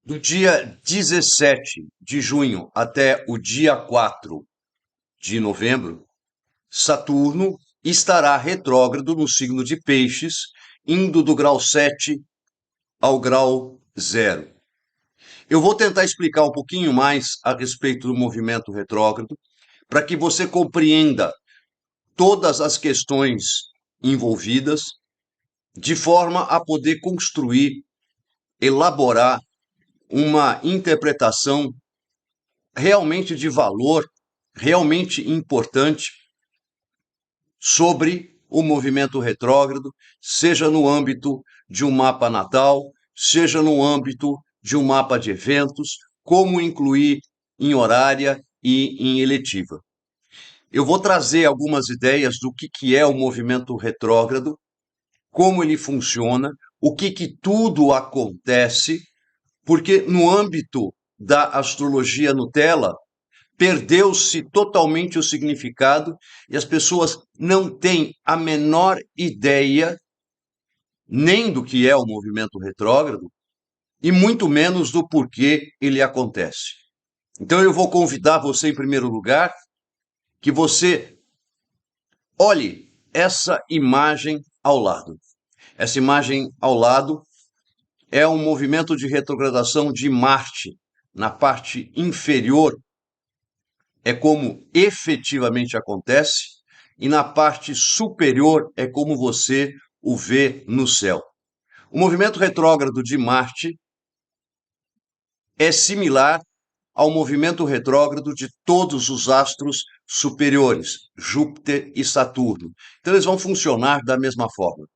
Do dia 17 de junho até o dia 4 de novembro, Saturno estará retrógrado no signo de Peixes, indo do grau 7 ao grau 0. Eu vou tentar explicar um pouquinho mais a respeito do movimento retrógrado, para que você compreenda todas as questões envolvidas, de forma a poder construir, elaborar uma interpretação realmente de valor, realmente importante sobre o movimento retrógrado, seja no âmbito de um mapa natal, seja no âmbito de um mapa de eventos, como incluir em horária e em eletiva. Eu vou trazer algumas ideias do que é o movimento retrógrado, como ele funciona, o que tudo acontece, porque no âmbito da astrologia Nutella, perdeu-se totalmente o significado e as pessoas não têm a menor ideia nem do que é o movimento retrógrado e muito menos do porquê ele acontece. Então eu vou convidar você, em primeiro lugar, que você olhe essa imagem ao lado. Essa imagem ao lado é um movimento de retrogradação de Marte na parte inferior, é como efetivamente acontece, e na parte superior é como você o vê no céu. O movimento retrógrado de Marte é similar ao movimento retrógrado de todos os astros superiores, Júpiter e Saturno. Então eles vão funcionar da mesma forma.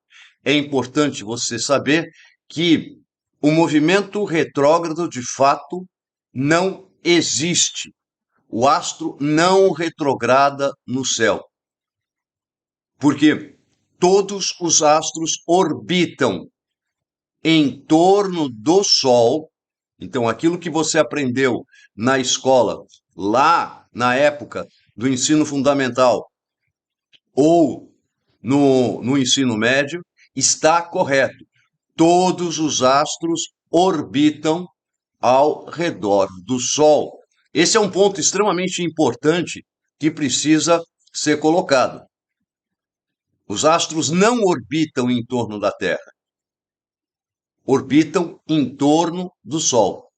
É importante você saber que o movimento retrógrado, de fato, não existe. O astro não retrograda no céu, porque todos os astros orbitam em torno do Sol. Então, aquilo que você aprendeu na escola, lá na época do ensino fundamental ou no ensino médio, está correto. Todos os astros orbitam ao redor do Sol. Esse é um ponto extremamente importante que precisa ser colocado. Os astros não orbitam em torno da Terra, orbitam em torno do Sol.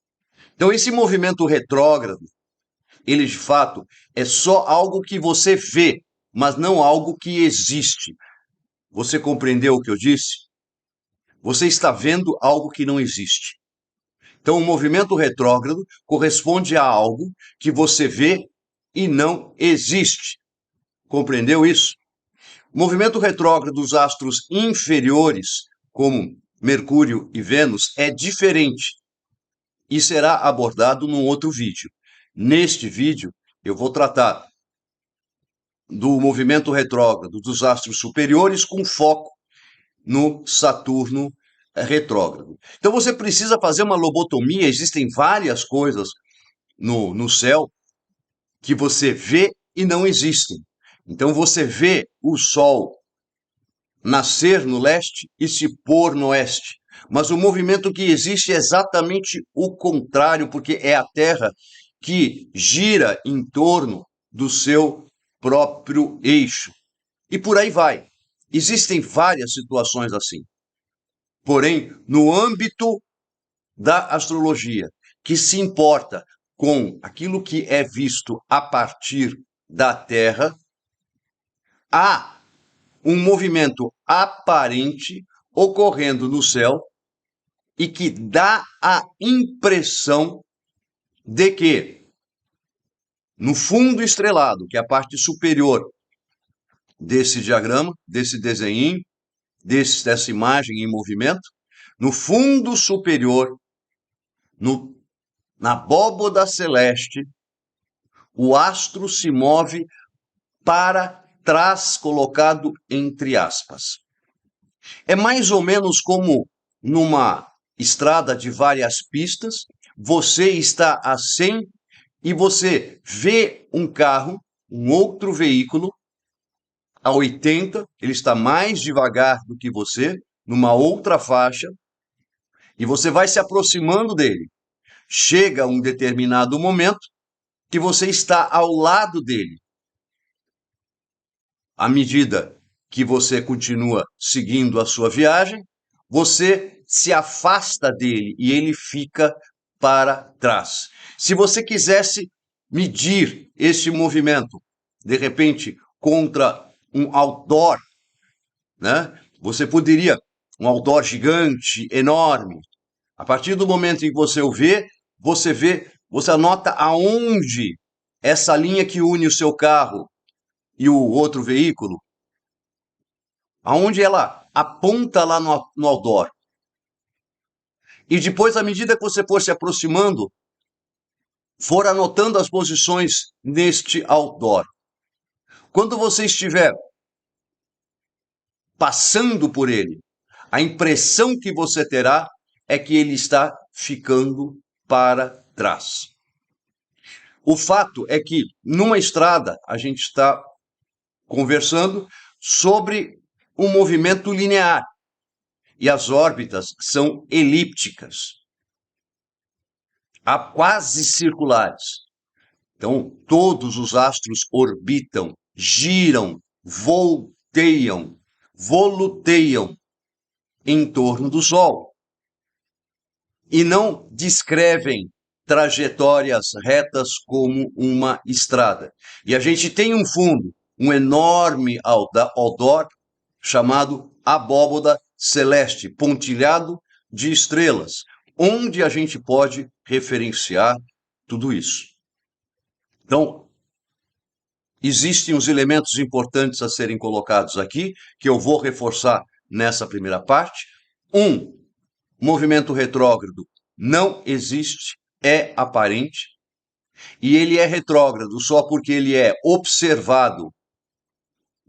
Então, esse movimento retrógrado, ele de fato é só algo que você vê, mas não algo que existe. Você compreendeu o que eu disse? Você está vendo algo que não existe. Então, o movimento retrógrado corresponde a algo que você vê e não existe. Compreendeu isso? O movimento retrógrado dos astros inferiores, como Mercúrio e Vênus, é diferente e será abordado num outro vídeo. Neste vídeo, eu vou tratar do movimento retrógrado dos astros superiores com foco no Saturno retrógrado. Então você precisa fazer uma lobotomia, existem várias coisas no céu que você vê e não existem. Então você vê o Sol nascer no leste e se pôr no oeste. Mas o movimento que existe é exatamente o contrário, porque é a Terra que gira em torno do seu próprio eixo. E por aí vai. Existem várias situações assim. Porém, no âmbito da astrologia, que se importa com aquilo que é visto a partir da Terra, há um movimento aparente ocorrendo no céu e que dá a impressão de que, no fundo estrelado, que é a parte superior desse diagrama, desse desenho, dessa imagem em movimento, no fundo superior, na abóboda celeste, o astro se move para trás, colocado entre aspas. É mais ou menos como numa estrada de várias pistas, você está a 100 e você vê um carro, um outro veículo, a 80, ele está mais devagar do que você, numa outra faixa, e você vai se aproximando dele. chega um determinado momento que você está ao lado dele. À medida que você continua seguindo a sua viagem, você se afasta dele e ele fica para trás. Se você quisesse medir esse movimento, de repente, contra um outdoor, né? Você poderia, um outdoor gigante, enorme. A partir do momento em que você o vê, você anota aonde essa linha que une o seu carro e o outro veículo, aonde ela aponta lá no outdoor. E depois, à medida que você for se aproximando, for anotando as posições neste outdoor. Quando você estiver passando por ele, a impressão que você terá é que ele está ficando para trás. O fato é que, numa estrada, a gente está conversando sobre um movimento linear e as órbitas são elípticas, quase circulares. Então, todos os astros orbitam, giram, volteiam, voluteiam em torno do Sol e não descrevem trajetórias retas como uma estrada. E a gente tem um fundo, um enorme outdoor chamado abóboda celeste, pontilhado de estrelas, onde a gente pode referenciar tudo isso. Então, existem os elementos importantes a serem colocados aqui, que eu vou reforçar nessa primeira parte. Movimento retrógrado não existe, é aparente, e ele é retrógrado só porque ele é observado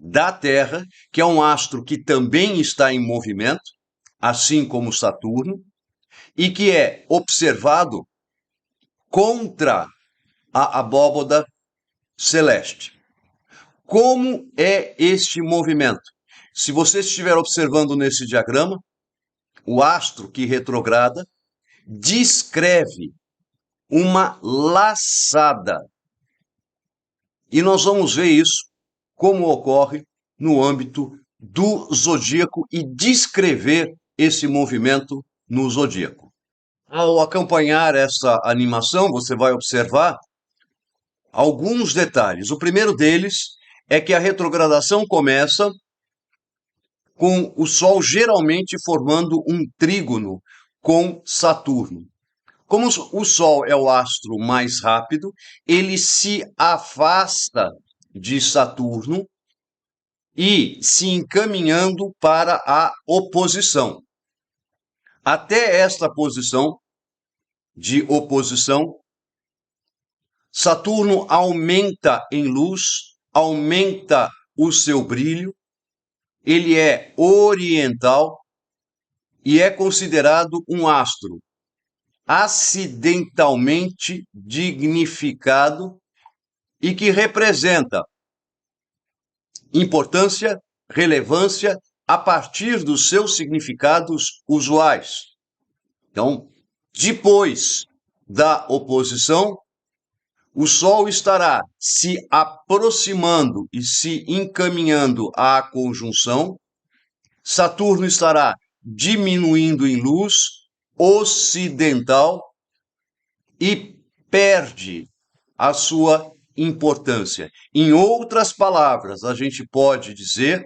da Terra, que é um astro que também está em movimento, assim como Saturno, e que é observado contra a abóboda celeste. Como é este movimento? Se você estiver observando nesse diagrama, o astro que retrograda descreve uma laçada. E nós vamos ver isso, como ocorre no âmbito do zodíaco e descrever esse movimento no zodíaco. Ao acompanhar essa animação, você vai observar alguns detalhes. O primeiro deles é que a retrogradação começa com o Sol geralmente formando um trígono com Saturno. Como o Sol é o astro mais rápido, ele se afasta de Saturno e se encaminhando para a oposição. Até esta posição de oposição, Saturno aumenta em luz, aumenta o seu brilho, ele é oriental e é considerado um astro acidentalmente dignificado e que representa importância, relevância a partir dos seus significados usuais. Então, depois da oposição, o Sol estará se aproximando e se encaminhando à conjunção, Saturno estará diminuindo em luz, ocidental, e perde a sua importância. Em outras palavras, a gente pode dizer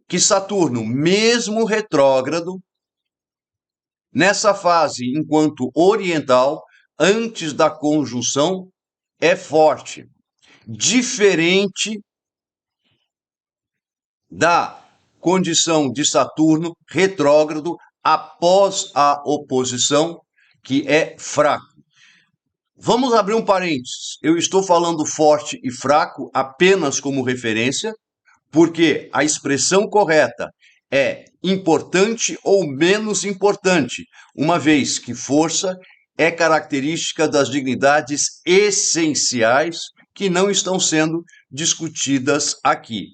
que Saturno, mesmo retrógrado, nessa fase enquanto oriental, antes da conjunção, é forte, diferente da condição de Saturno retrógrado após a oposição, que é fraco. Vamos abrir um parênteses. Eu estou falando forte e fraco apenas como referência, porque a expressão correta é importante ou menos importante, uma vez que força é característica das dignidades essenciais que não estão sendo discutidas aqui.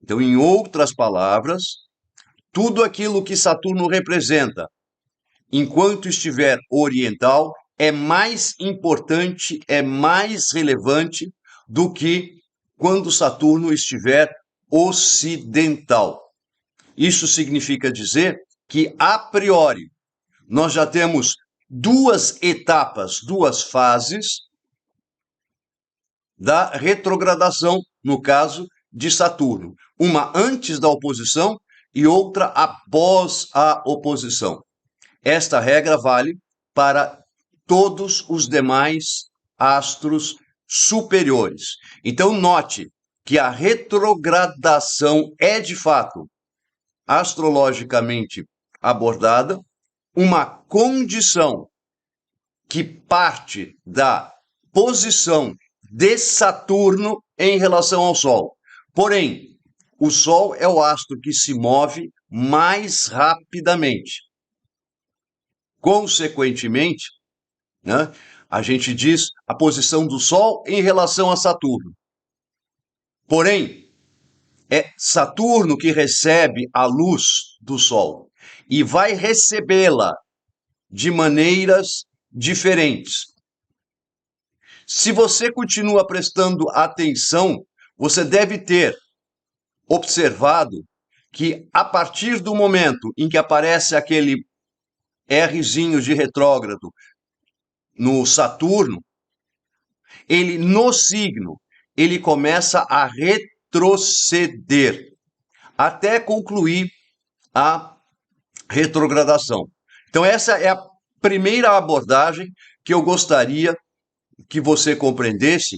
Então, em outras palavras, tudo aquilo que Saturno representa, enquanto estiver oriental, é mais importante, é mais relevante do que quando Saturno estiver ocidental. Isso significa dizer que, a priori, nós já temos duas etapas, duas fases da retrogradação, no caso de Saturno. Uma antes da oposição e outra após a oposição. Esta regra vale para todos os demais astros superiores. Então, note que a retrogradação é, de fato, astrologicamente abordada, uma condição que parte da posição de Saturno em relação ao Sol. Porém, o Sol é o astro que se move mais rapidamente. Consequentemente, né, a gente diz a posição do Sol em relação a Saturno. Porém, é Saturno que recebe a luz do Sol e vai recebê-la de maneiras diferentes. Se você continua prestando atenção, você deve ter observado que, a partir do momento em que aparece aquele Rzinho de retrógrado no Saturno, ele, no signo, ele começa a retroceder até concluir a retrogradação. Então, essa é a primeira abordagem que eu gostaria que você compreendesse,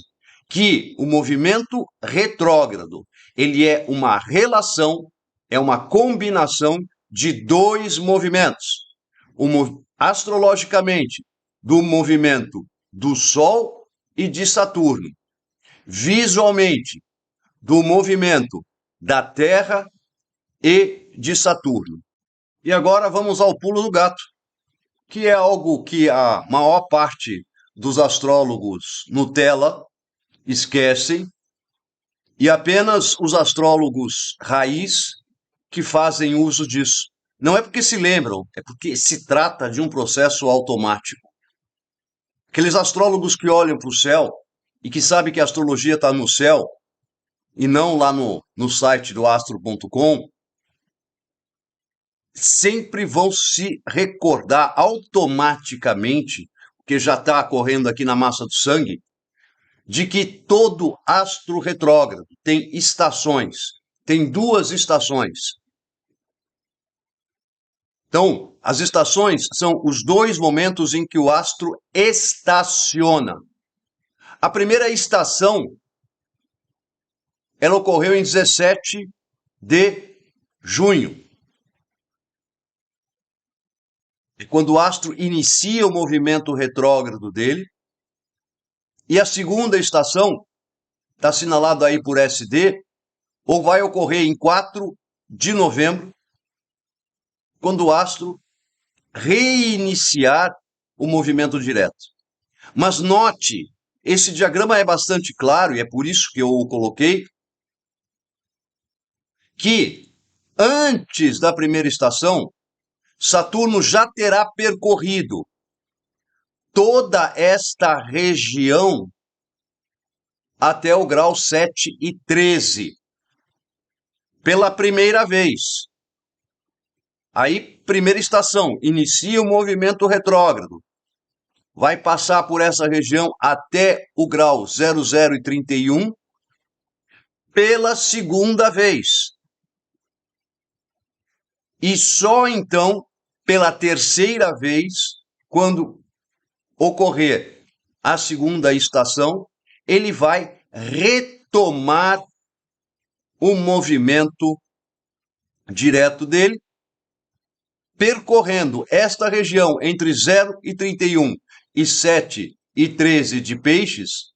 que o movimento retrógrado, ele é uma relação, é uma combinação de dois movimentos. Astrologicamente, do movimento do Sol e de Saturno. Visualmente, do movimento da Terra e de Saturno. E agora vamos ao pulo do gato, que é algo que a maior parte dos astrólogos Nutella esquecem, e apenas os astrólogos raiz que fazem uso disso. Não é porque se lembram, é porque se trata de um processo automático. Aqueles astrólogos que olham para o céu e que sabem que a astrologia está no céu e não lá no site do astro.com, sempre vão se recordar automaticamente, porque já está correndo aqui na massa do sangue, de que todo astro retrógrado tem estações, tem duas estações. Então, as estações são os dois momentos em que o astro estaciona. A primeira estação, ela ocorreu em 17 de junho. É quando o astro inicia o movimento retrógrado dele. E a segunda estação, está assinalado aí por SD, ou vai ocorrer em 4 de novembro, quando o astro reiniciar o movimento direto. Mas note, esse diagrama é bastante claro, e é por isso que eu o coloquei, que antes da primeira estação, Saturno já terá percorrido toda esta região até o grau 7 e 13, pela primeira vez. Aí, primeira estação, inicia o movimento retrógrado. Vai passar por essa região até o grau 00 e 31 pela segunda vez. E só então, pela terceira vez, quando ocorrer a segunda estação, ele vai retomar o movimento direto dele, percorrendo esta região entre 0 e 31 e 7 e 13 de Peixes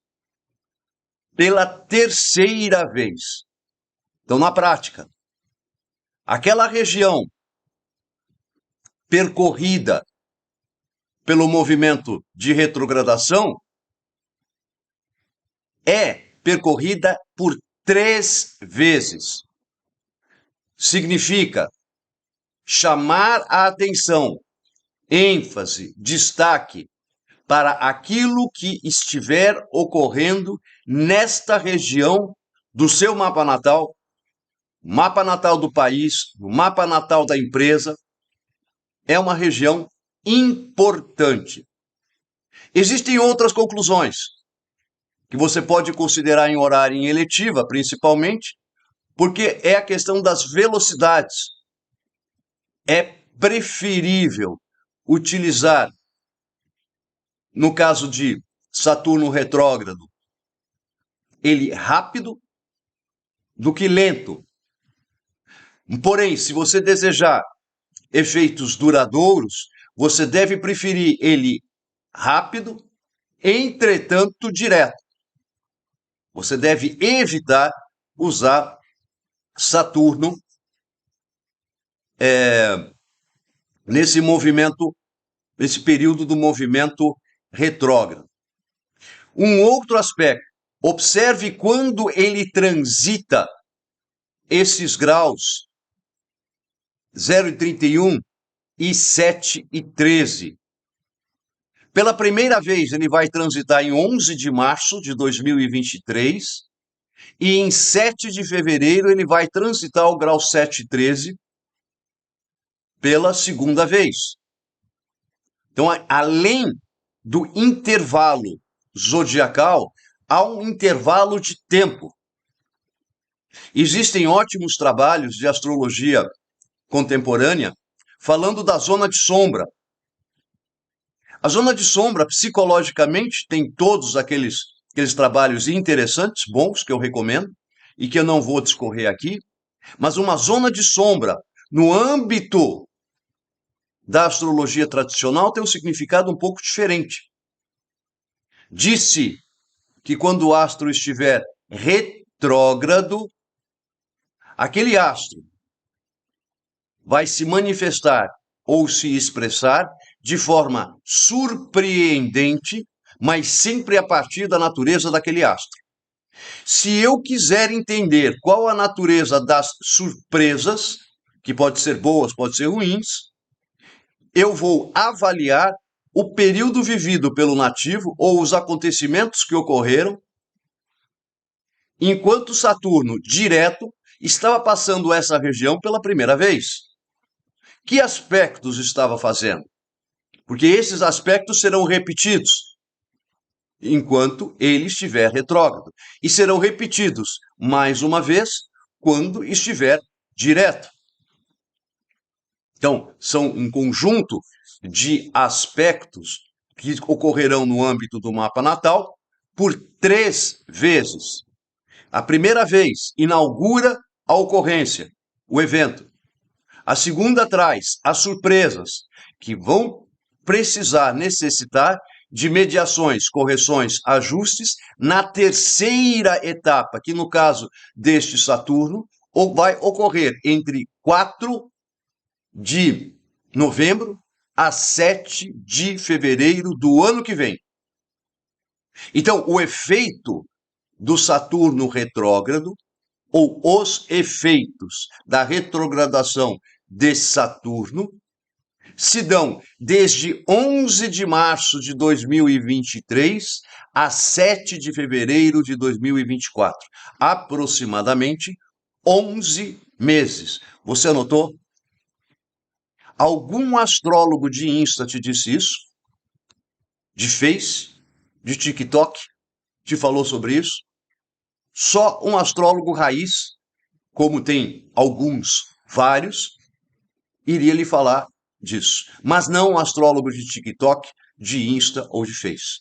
pela terceira vez. Então, na prática, aquela região percorrida pelo movimento de retrogradação é percorrida por 3 vezes. Significa chamar a atenção, ênfase, destaque para aquilo que estiver ocorrendo nesta região do seu mapa natal do país, no mapa natal da empresa. É uma região importante. Existem outras conclusões que você pode considerar em horário em eletiva, principalmente, porque é a questão das velocidades. É preferível utilizar, no caso de Saturno retrógrado, ele rápido do que lento. Porém, se você desejar efeitos duradouros, você deve preferir ele rápido, entretanto direto. Você deve evitar usar Saturno nesse movimento, nesse período do movimento retrógrado. Um outro aspecto, observe quando ele transita esses graus 0,31 e 7,13. Pela primeira vez, ele vai transitar em 11 de março de 2023 e em 7 de fevereiro ele vai transitar o grau 7,13 pela segunda vez. Então, além do intervalo zodiacal, há um intervalo de tempo. Existem ótimos trabalhos de astrologia contemporânea falando da zona de sombra. A zona de sombra, psicologicamente, tem todos aqueles trabalhos interessantes, bons, que eu recomendo, e que eu não vou discorrer aqui, mas uma zona de sombra, no âmbito da astrologia tradicional, tem um significado um pouco diferente. Disse que quando o astro estiver retrógrado, aquele astro vai se manifestar ou se expressar de forma surpreendente, mas sempre a partir da natureza daquele astro. Se eu quiser entender qual a natureza das surpresas, que pode ser boas, pode ser ruins, eu vou avaliar o período vivido pelo nativo ou os acontecimentos que ocorreram enquanto Saturno direto estava passando essa região pela primeira vez. Que aspectos estava fazendo? Porque esses aspectos serão repetidos enquanto ele estiver retrógrado. E serão repetidos mais uma vez quando estiver direto. Então, são um conjunto de aspectos que ocorrerão no âmbito do mapa natal por 3 vezes. A primeira vez inaugura a ocorrência, o evento. A segunda traz as surpresas, que vão necessitar de mediações, correções, ajustes na terceira etapa, que no caso deste Saturno, vai ocorrer entre 4 de novembro a 7 de fevereiro do ano que vem. Então, o efeito do Saturno retrógrado, ou os efeitos da retrogradação de Saturno, se dão desde 11 de março de 2023 a 7 de fevereiro de 2024. Aproximadamente 11 meses. Você anotou? Algum astrólogo de Insta te disse isso? De Face? De TikTok? Te falou sobre isso? Só um astrólogo raiz, como tem alguns, vários, iria lhe falar disso. Mas não um astrólogo de TikTok, de Insta ou de Face.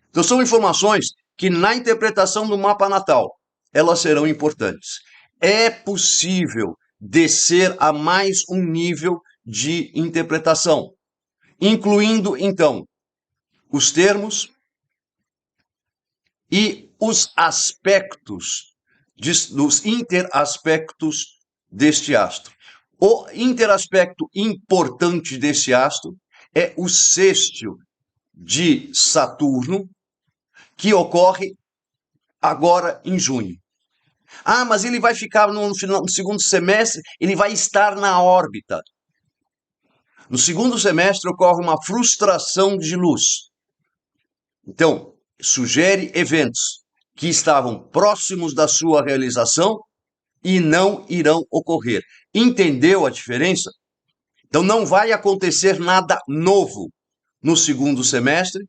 Então são informações que na interpretação do mapa natal, elas serão importantes. É possível descer a mais um nível de interpretação, incluindo, então, os termos e os aspectos, dos interaspectos deste astro. O interaspecto importante desse astro é o sextil de Saturno, que ocorre agora em junho. Ah, mas ele vai ficar no segundo semestre, ele vai estar na órbita. No segundo semestre ocorre uma frustração de luz. Então, sugere eventos que estavam próximos da sua realização e não irão ocorrer. Entendeu a diferença? Então, não vai acontecer nada novo no segundo semestre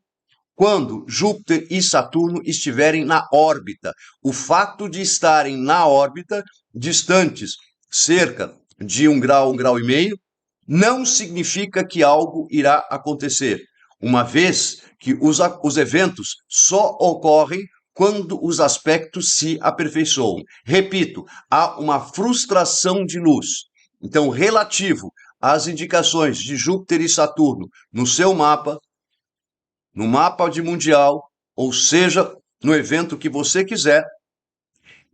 quando Júpiter e Saturno estiverem na órbita. O fato de estarem na órbita, distantes cerca de 1 grau e meio, não significa que algo irá acontecer, uma vez que os eventos só ocorrem quando os aspectos se aperfeiçoam. Repito, há uma frustração de luz. Então, relativo às indicações de Júpiter e Saturno no seu mapa, no mapa de mundial, ou seja, no evento que você quiser,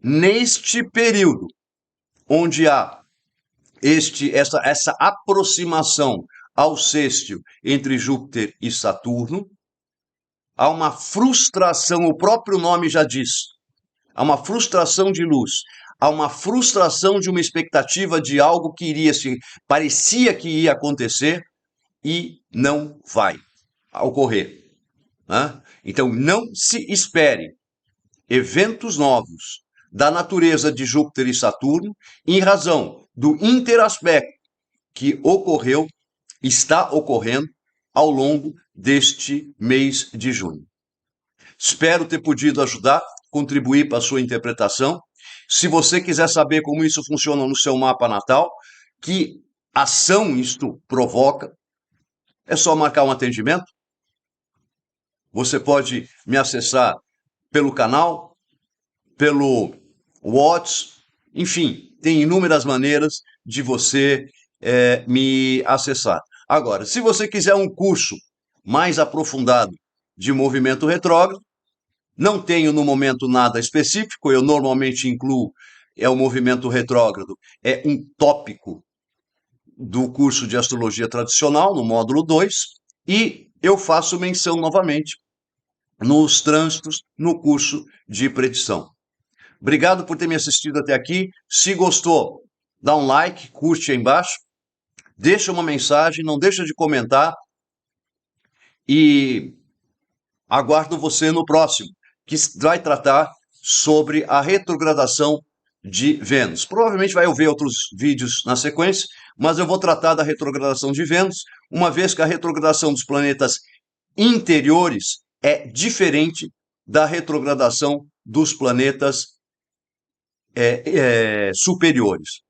neste período onde há essa aproximação ao sextil entre Júpiter e Saturno, há uma frustração, o próprio nome já diz, há uma frustração de luz, há uma frustração de uma expectativa de algo que parecia que ia acontecer e não vai ocorrer. Né? Então, não se espere eventos novos da natureza de Júpiter e Saturno em razão do interaspecto que está ocorrendo ao longo deste mês de junho. Espero ter podido ajudar, contribuir para a sua interpretação. Se você quiser saber como isso funciona no seu mapa natal, que ação isto provoca, é só marcar um atendimento. Você pode me acessar pelo canal, pelo WhatsApp, enfim, tem inúmeras maneiras de você me acessar. Agora, se você quiser um curso mais aprofundado de movimento retrógrado, não tenho no momento nada específico, eu normalmente incluo o movimento retrógrado, é um tópico do curso de astrologia tradicional, no módulo 2, e eu faço menção novamente nos trânsitos no curso de predição. Obrigado por ter me assistido até aqui. Se gostou, dá um like, curte aí embaixo, deixa uma mensagem, não deixa de comentar e aguardo você no próximo, que vai tratar sobre a retrogradação de Vênus. Provavelmente vai haver outros vídeos na sequência, mas eu vou tratar da retrogradação de Vênus, uma vez que a retrogradação dos planetas interiores é diferente da retrogradação dos planetas superiores.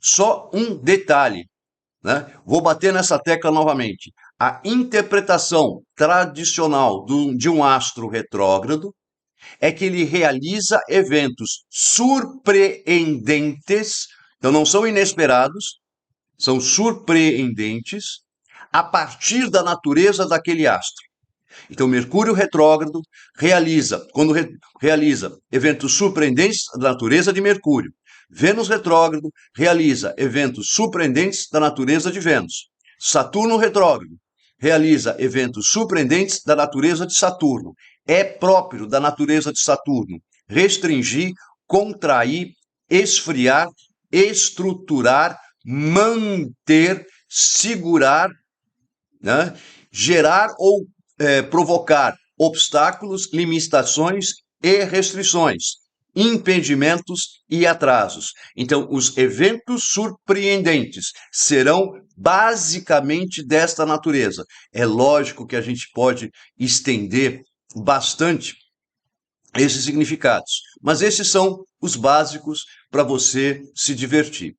Só um detalhe, né? Vou bater nessa tecla novamente. A interpretação tradicional de um astro retrógrado é que ele realiza eventos surpreendentes, então não são inesperados, são surpreendentes, a partir da natureza daquele astro. Então, Mercúrio retrógrado realiza eventos surpreendentes da natureza de Mercúrio. Vênus retrógrado realiza eventos surpreendentes da natureza de Vênus. Saturno retrógrado realiza eventos surpreendentes da natureza de Saturno. É próprio da natureza de Saturno restringir, contrair, esfriar, estruturar, manter, segurar, né? Gerar ou provocar obstáculos, limitações e restrições, impedimentos e atrasos. Então, os eventos surpreendentes serão basicamente desta natureza. É lógico que a gente pode estender bastante esses significados, mas esses são os básicos para você se divertir.